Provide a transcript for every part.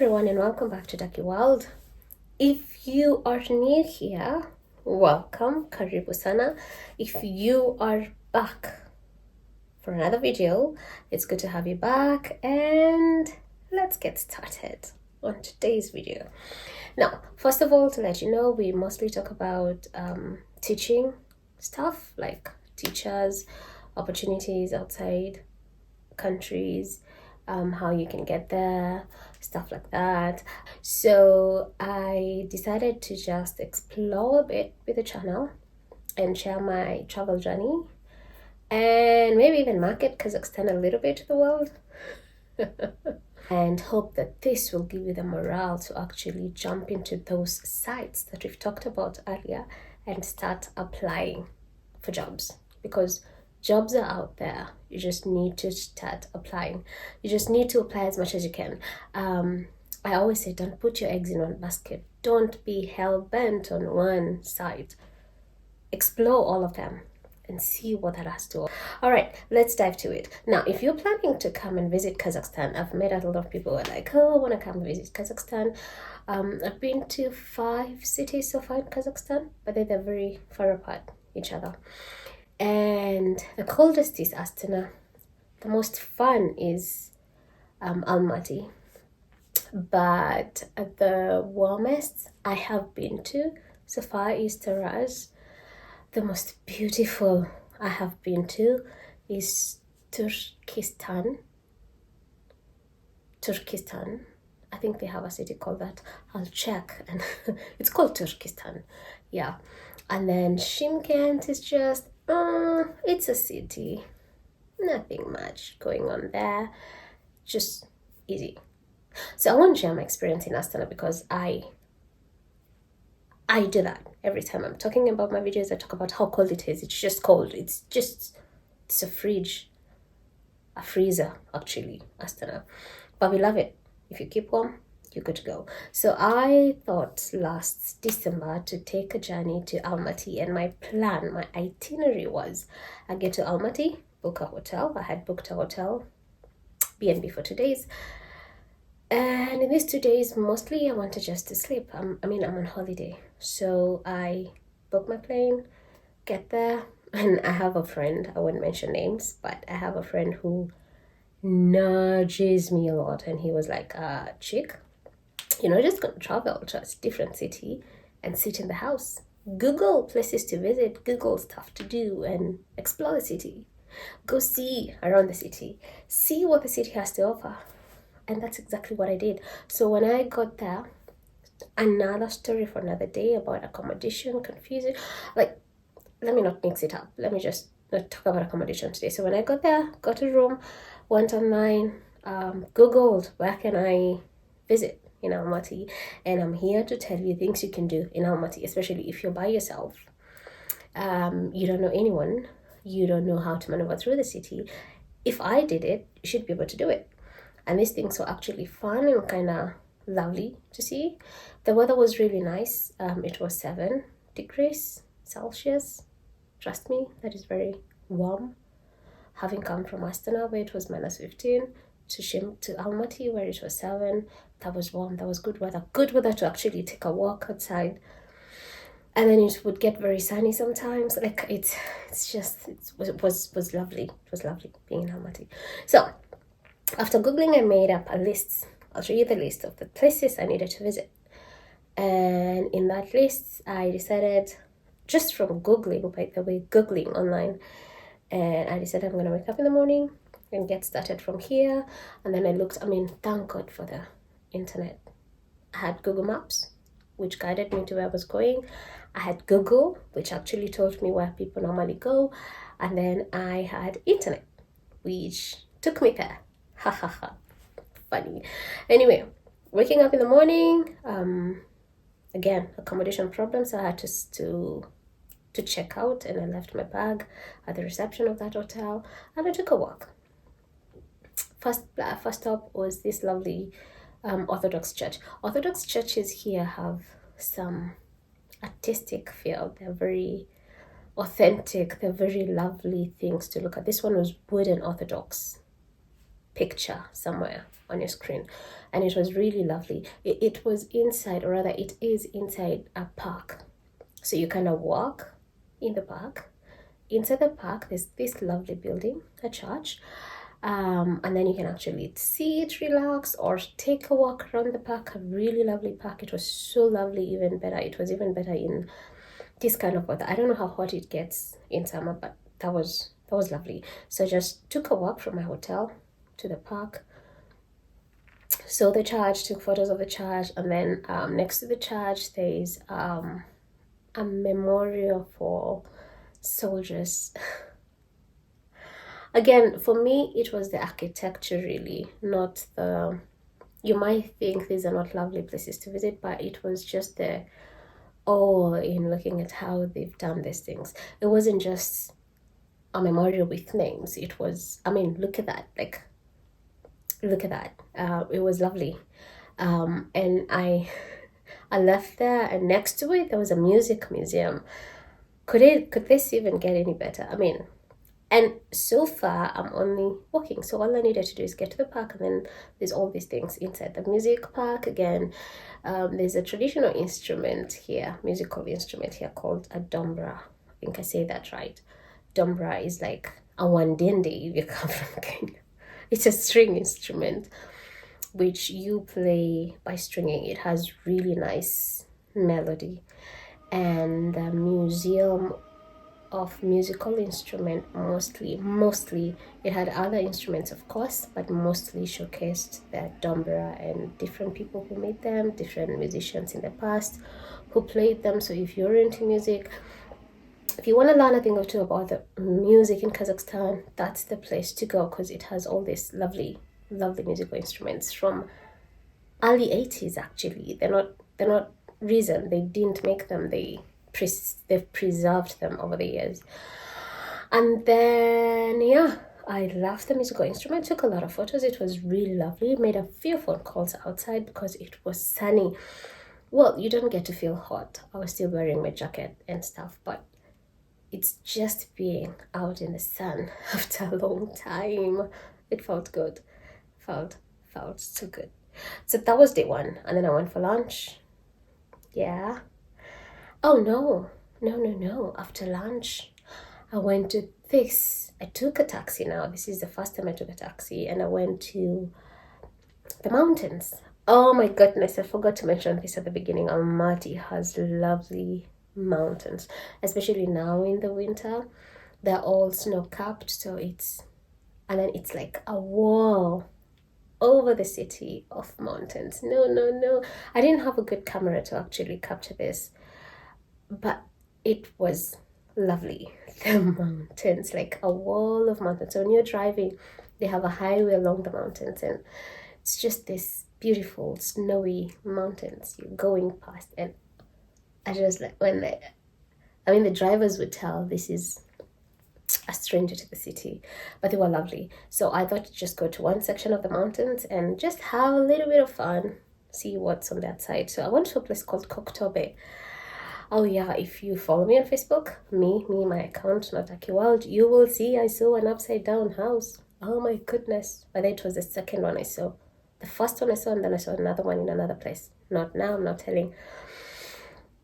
everyone, and welcome back to Ducky World. If you are new here, welcome, karibu sana. If you are back for another video, it's good to have you back, and let's get started on today's video. Now, first of all, to let you know, we mostly talk about teaching stuff, like teachers, opportunities outside countries, how you can get there, stuff like that. So I decided to just explore a bit with the channel and share my travel journey and maybe even market Kazakhstan a little bit to the world. And hope that this will give you the morale to actually jump into those sites that we've talked about earlier and start applying for jobs, because jobs are out there. You just need to start applying. You just need to apply as much as you can. I always say, don't put your eggs in one basket. Don't be hell-bent on one side. Explore all of them and see what that has to offer. All right, let's dive to it. Now, if you're planning to come and visit Kazakhstan, I've met a lot of people who are like, oh, I want to come visit Kazakhstan. I've been to 5 cities so far in Kazakhstan, but they're very far apart each other. And the coldest is Astana. The most fun is Almaty. But the warmest I have been to so far is Taraz. The most beautiful I have been to is Turkistan. I think they have a city called that. I'll check. And it's called Turkistan. Yeah. And then Shymkent is just, it's a city. Nothing much going on there. Just easy. So I want to share my experience in Astana because I do that every time I'm talking about my videos. I talk about how cold it is. It's just cold. It's a fridge, a freezer, actually, Astana. But we love it. If you keep warm, you're good to go. So I thought last December to take a journey to Almaty, and my plan, my itinerary was I get to Almaty, book a hotel. I had booked a hotel, B&B for 2 days. And in these 2 days, mostly I wanted just to sleep. I'm on holiday. So I book my plane, get there, and I have a friend, I won't mention names, but I have a friend who nudges me a lot. And he was like, chick, you're not just going to travel to a different city and sit in the house. Google places to visit, Google stuff to do, and explore the city. Go see around the city. See what the city has to offer. And that's exactly what I did. So when I got there, another story for another day about accommodation, confusing. Like, let me not mix it up. Let me just not talk about accommodation today. So when I got there, got a room, went online, Googled where can I visit in Almaty. And I'm here to tell you things you can do in Almaty, especially if you're by yourself. You don't know anyone. You don't know how to maneuver through the city. If I did it, you should be able to do it. And these things were actually fun and kind of lovely to see. The weather was really nice. It was 7 degrees Celsius. Trust me, that is very warm. Having come from Astana, where it was -15, to Almaty, where it was 7, that was warm. That was good weather. Good weather to actually take a walk outside. And then it would get very sunny sometimes. Like it was lovely. It was lovely being in Almaty. So after Googling, I made up a list. I'll show you the list of the places I needed to visit. And in that list, I decided, just from Googling, by the way, Googling online, and I decided I'm going to wake up in the morning and get started from here. And then I looked, thank God for the internet. I had Google Maps, which guided me to where I was going. I had Google, which actually told me where people normally go. And then I had internet, which took me there. Ha ha ha. Funny. Anyway, waking up in the morning, again, accommodation problem, so I had to check out, and I left my bag at the reception of that hotel, and I took a walk. First stop was this lovely Orthodox church. Orthodox churches here have some artistic feel. They're very authentic. They're very lovely things to look at. This one was wooden Orthodox picture somewhere on your screen, and it was really lovely. It was inside, or rather it is inside a park, so you kind of walk in the park. Inside the park there's this lovely building, a church, and then you can actually sit, relax, or take a walk around the park. A really lovely park. It was so lovely. Even better, it was even better in this kind of weather. I don't know how hot it gets in summer, but that was lovely. So I just took a walk from my hotel to the park, saw the church, took photos of the church, and then next to the church there is a memorial for soldiers. Again, for me it was the architecture, really, not the, you might think these are not lovely places to visit, but it was just the awe in looking at how they've done these things. It wasn't just a memorial with names. It was, I mean, look at that, like, look at that. It was lovely. And I left there, and next to it there was a music museum. Could this even get any better? I mean, and so far I'm only walking, so all I needed to do is get to the park, and then there's all these things inside the music park. Again, there's a traditional instrument here, musical instrument here, called a dombra. I think I say that right. Dombra is like a wandindi if you come from Kenya. It's a string instrument which you play by stringing. It has really nice melody. And the museum of musical instrument mostly it had other instruments, of course, but mostly showcased the dombra and different people who made them, different musicians in the past who played them. So if you're into music, if you want to learn a thing or two about the music in Kazakhstan, that's the place to go, because it has all these lovely musical instruments from early 80s. Actually, they're not reason they didn't make them. They've preserved them over the years. And then I loved the musical instrument, took a lot of photos. It was really lovely. Made a few phone calls outside because it was sunny. Well, you don't get to feel hot. I was still wearing my jacket and stuff, but it's just being out in the sun after a long time. It felt good. Felt so good. So that was day one, and then I went for lunch. Yeah. Oh no. After lunch, I went to this. I took a taxi now. This is the first time I took a taxi, and I went to the mountains. Oh my goodness, I forgot to mention this at the beginning. Almaty has lovely mountains, especially now in the winter. They're all snow-capped, so it's like a wall over the city of mountains. No. I didn't have a good camera to actually capture this, but it was lovely. The mountains, like a wall of mountains. So when you're driving, they have a highway along the mountains, and it's just this beautiful snowy mountains you're going past. And I just like the drivers would tell this is a stranger to the city, but they were lovely. So I thought to just go to one section of the mountains and just have a little bit of fun, see what's on that side. So I went to a place called Koktobe. Oh yeah, if you follow me on Facebook, my account, not Aki World, you will see I saw an upside down house. Oh my goodness. But it was the second one I saw. The first one I saw, and then I saw another one in another place. Not now, I'm not telling.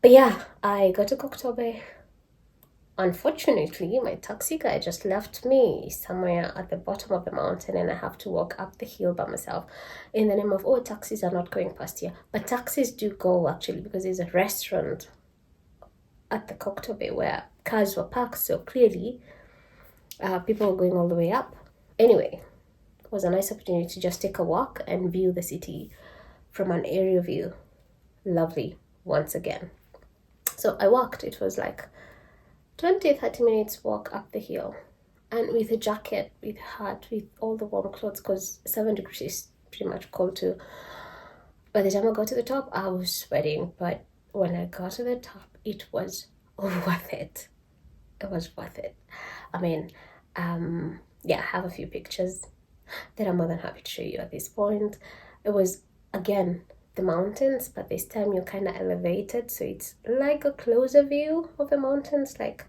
But yeah, I got to Koktobe. Unfortunately, my taxi guy just left me somewhere at the bottom of the mountain, and I have to walk up the hill by myself in the name of, taxis are not going past here. But taxis do go, actually, because there's a restaurant at the Koktobe where cars were parked, so clearly people were going all the way up. Anyway, it was a nice opportunity to just take a walk and view the city from an aerial view. Lovely, once again. So I walked. It was like 20-30 minutes walk up the hill, and with a jacket, with hat, with all the warm clothes, because 7 degrees is pretty much cold too. By the time I got to the top, I was sweating, but when I got to the top, it was worth it. It was worth it. I mean, I have a few pictures that I'm more than happy to show you at this point. It was, again, the mountains, but this time you're kind of elevated, so it's like a closer view of the mountains. Like,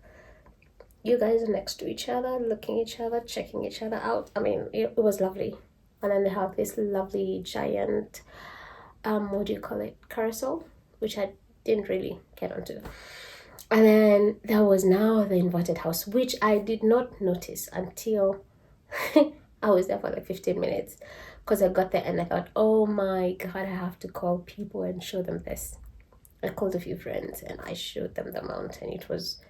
you guys are next to each other, looking at each other, checking each other out. I mean, it was lovely. And then they have this lovely giant, what do you call it, carousel, which I didn't really get onto. And then there was now the inverted house, which I did not notice until I was there for like 15 minutes, because I got there and I thought, oh my God, I have to call people and show them this. I called a few friends and I showed them the mountain. It was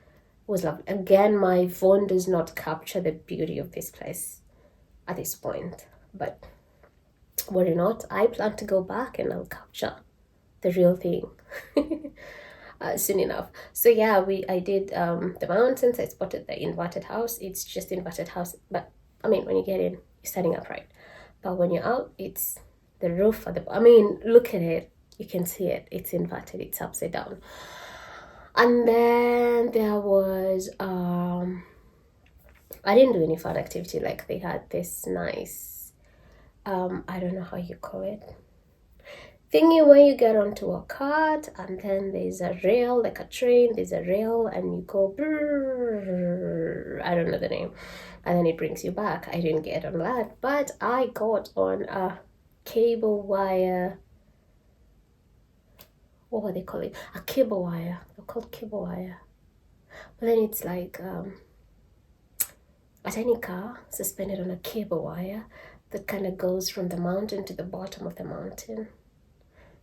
lovely. Again, my phone does not capture the beauty of this place at this point, but worry not, I plan to go back and I'll capture the real thing soon enough. So yeah, I did the mountains. I spotted the inverted house. It's just inverted house, but I mean, when you get in, you're standing upright. But when you're out, it's the roof at the, I mean, look at it. You can see it. It's inverted. It's upside down. And then there was, I didn't do any fun activity. Like they had this nice, I don't know how you call it, thingy where you get onto a cart and then there's a rail, like a train, there's a rail and you go brrr, I don't know the name, and then it brings you back. I didn't get on that, but I got on a cable wire, what were they calling? A cable wire. They're called cable wire. But then it's like a tiny car suspended on a cable wire that kind of goes from the mountain to the bottom of the mountain.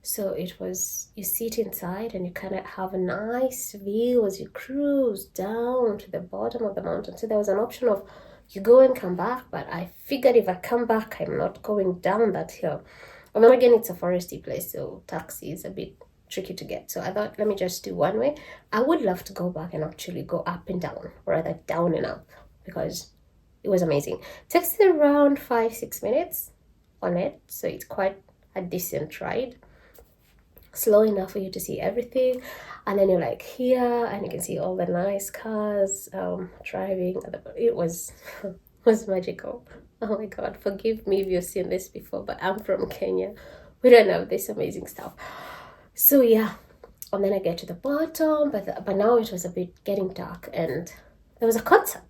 So it was, you sit inside and you kind of have a nice view as you cruise down to the bottom of the mountain. So there was an option of you go and come back, but I figured if I come back, I'm not going down that hill. And then again, it's a foresty place, so taxi is a bit tricky to get. So I thought, let me just do one way. I would love to go back and actually go up and down, or rather down and up, because it was amazing. It takes around 5-6 minutes on it, so it's quite a decent ride. Slow enough for you to see everything, and then you're like here and you can see all the nice cars driving. It was magical. Oh my God, forgive me if you've seen this before, but I'm from Kenya. We don't have this amazing stuff. So yeah, and then I get to the bottom, but now it was a bit getting dark and there was a concert.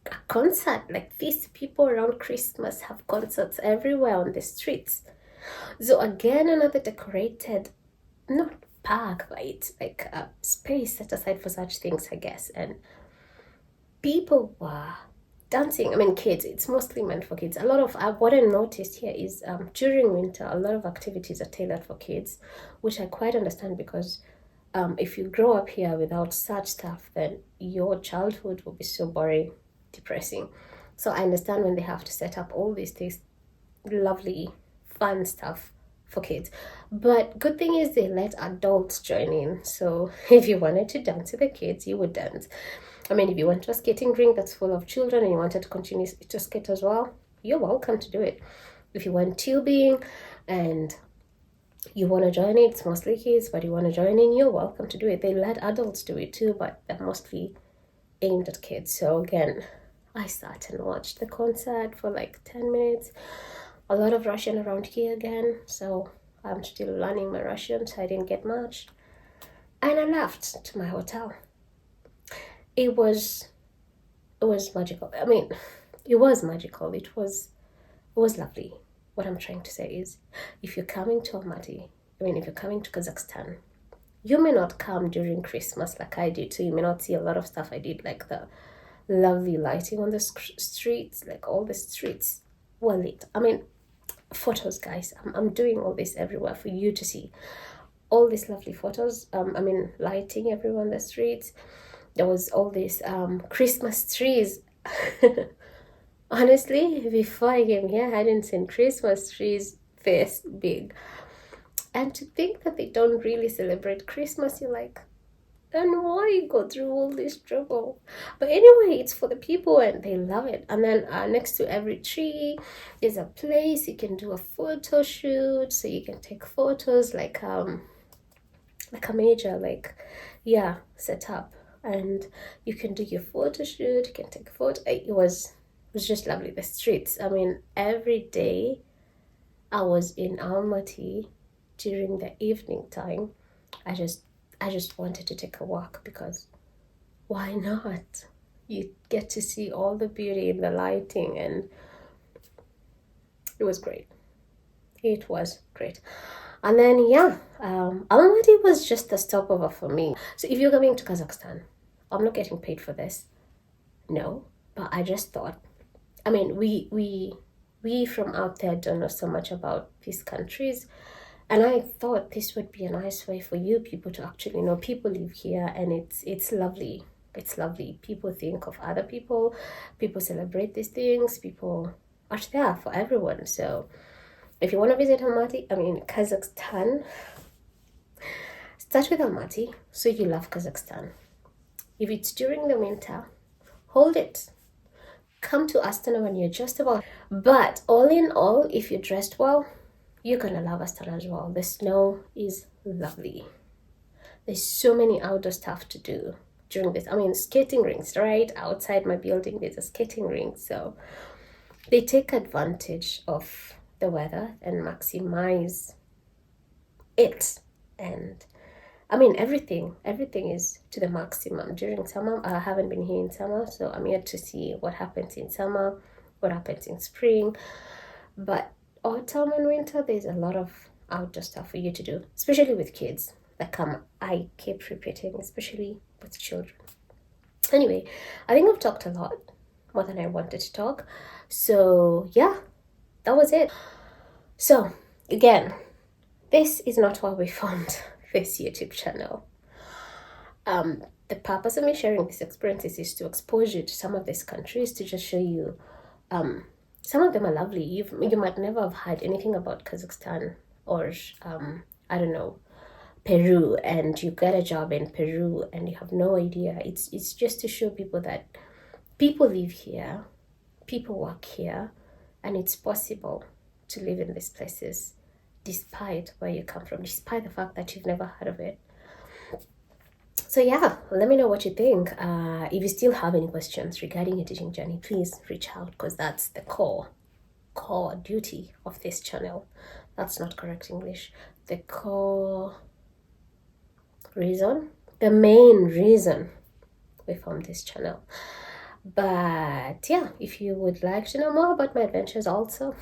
A concert like this. People around Christmas have concerts everywhere on the streets. So again, another decorated, not park, but it's like a space set aside for such things, I guess. And people were dancing. I mean, kids, it's mostly meant for kids. A lot of what I noticed here is during winter, a lot of activities are tailored for kids, which I quite understand, because if you grow up here without such stuff, then your childhood will be so boring, depressing. So I understand when they have to set up all these things, lovely fun stuff for kids. But good thing is they let adults join in. So if you wanted to dance with the kids, you would dance. I mean, if you went to a skating rink that's full of children and you wanted to continue to skate as well, you're welcome to do it. If you went tubing and you want to join it, it's mostly kids, but you want to join in, you're welcome to do it. They let adults do it too, but they're mostly aimed at kids. So again, I sat and watched the concert for like 10 minutes. A lot of Russian around here again, so I'm still learning my Russian, so I didn't get much. And I left to my hotel. It was magical. I mean, it was magical. It was lovely. What I'm trying to say is, if you're coming to Almaty, if you're coming to Kazakhstan, you may not come during Christmas like I did, so you may not see a lot of stuff I did, like the lovely lighting on the streets, like all the streets were lit. I mean, photos, guys. I'm doing all this everywhere for you to see. All these lovely photos. Lighting everywhere on the streets. There was all these Christmas trees. Honestly, before I came here, I hadn't seen Christmas trees this big. And to think that they don't really celebrate Christmas, you're like, and why go through all this trouble? But anyway, it's for the people and they love it. And then next to every tree is a place you can do a photo shoot, so you can take photos like a major setup, and you can do your photo shoot. You can take a photo. It was just lovely. The streets. Every day I was in Almaty during the evening time. I just wanted to take a walk, because why not? You get to see all the beauty in the lighting, and It was great. It was great. And then, yeah, Almaty was just a stopover for me. So if you're coming to Kazakhstan, I'm not getting paid for this. No, but I just thought, I mean, we from out there don't know so much about these countries. And I thought this would be a nice way for you people to actually know. People live here and it's lovely. It's lovely. People think of other people. People celebrate these things. People are there for everyone. So if you want to visit Kazakhstan, start with Almaty so you love Kazakhstan. If it's during the winter, hold it. Come to Astana when you're just about. But all in all, if you're dressed well, you're gonna love Astana as well. The snow is lovely. There's so many outdoor stuff to do during this. I mean, skating rinks, right? Outside my building, there's a skating rink. So they take advantage of the weather and maximize it. And I mean, everything is to the maximum during summer. I haven't been here in summer, so I'm here to see what happens in summer, what happens in spring. But autumn and winter, there's a lot of outdoor stuff for you to do, especially with kids. I keep repeating, especially with children. Anyway, I think I've talked a lot, more than I wanted to talk. So yeah, that was it. So again, this is not why we formed this YouTube channel. The purpose of me sharing these experiences is to expose you to some of these countries, to just show you some of them are lovely. You might never have heard anything about Kazakhstan or I don't know, Peru, and you get a job in Peru and you have no idea. It's just to show people that people live here, people work here, and it's possible to live in these places despite where you come from, despite the fact that you've never heard of it. So yeah, let me know what you think. If you still have any questions regarding your teaching journey, please reach out, because that's the core duty of this channel. That's not correct English. The core reason, the main reason we formed this channel. But yeah, if you would like to know more about my adventures also,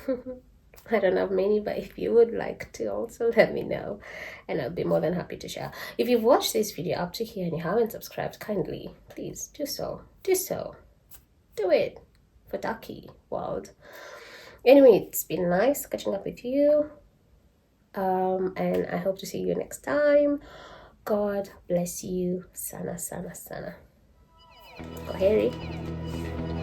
I don't have many, but if you would like to also, let me know and I'll be more than happy to share. If you've watched this video up to here and you haven't subscribed, kindly, please do so. Do it for Ducky World. Anyway, it's been nice catching up with you. And I hope to see you next time. God bless you. Sana, sana, sana. Kwaheri.